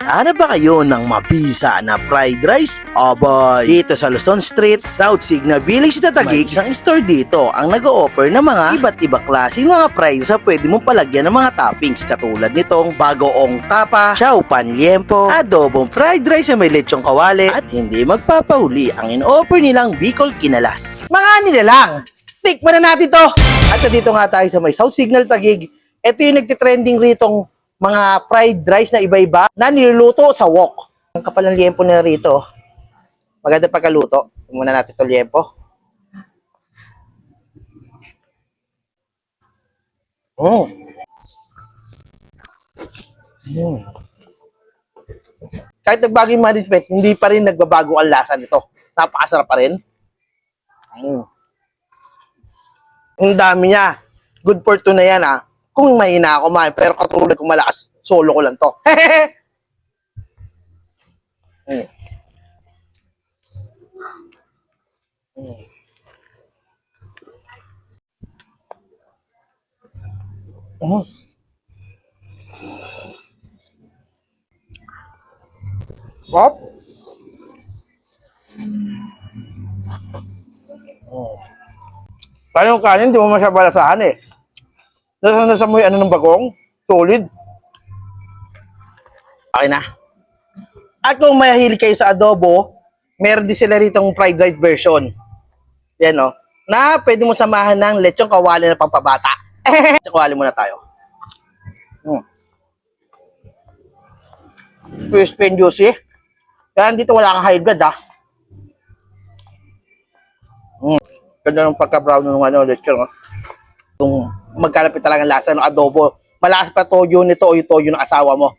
Hanap ba kayo ng mabisa na fried rice? Abay, dito sa Luzon Street, South Signal Village sa Taguig, isang store dito ang nag-o-offer ng mga iba't ibang klaseng mga fried rice na pwede mong palagyan ng mga toppings katulad nitong bagoong tapa, chow pan liempo, adobong fried rice na may lechong kawali at hindi magpapauli ang in-offer nilang Bicol Kinalas. Mga nila lang! Tikman na natin to! At dito nga tayo sa may South Signal Taguig. Ito yung nagtitrending ritong mga fried rice na iba-iba na niluluto sa wok. Ang kapal ng liempo na rito. Maganda pagkaluto. Muna natin ito liempo. Kahit nagbago yung management, hindi pa rin nagbabago ang lasa nito. Napakasarap pa rin. Ang dami niya. Good for two na yan Kung mahina ako man, pero katulad kong malakas, solo ko lang to. Pop? Kaya yung kanin, di mo masyabalasahan Nasa mo yung ng bagong, solid. Okay na. At kung mahilig kayo sa adobo, meron din sila ritong fried rice version. Yan na pwede mo samahan ng lechong kawali na pampabata. Lechong kawali muna tayo. Crispy and juicy. Kaya dito wala kang high blood Ganda ng pagka-brown ng lechon Yung magkalapit talaga ang lasa ng adobo. Malakas pa toyo nito o yung toyo ng asawa mo.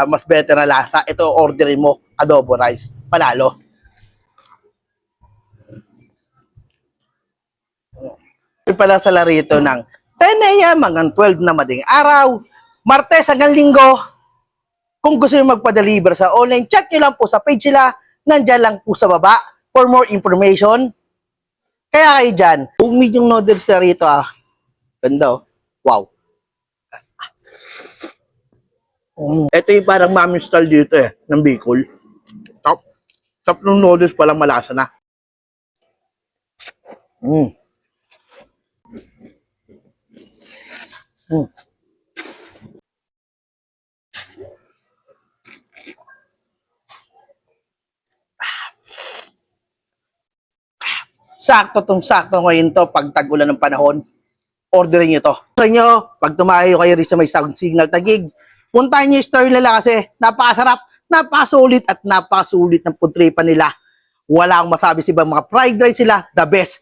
Mas better na lasa. Ito orderin mo, adobo rice. Panalo. Yung pala sa larito ng 10 a.m. hanggang 12 na madaling araw. Martes hanggang Linggo. Kung gusto nyo magpa-deliver sa online, chat nyo lang po sa page sila. Nandyan lang po sa baba for more information. Kaya kayo dyan, kung medium noodles na rito Ganda Wow. Ito yung parang mami style dito ng Bicol. Top ng noodles palang malasa na. Sakto ngayon to pag tag-ulan ng panahon. Orderin nyo to. Sa inyo, pag tumayo kayo rin sa may South Signal Taguig, puntahan nyo yung store nila kasi napakasarap, napakasulit at napakasulit ng putripan nila. Wala akong masabi sa ibang mga fried rice sila, the best.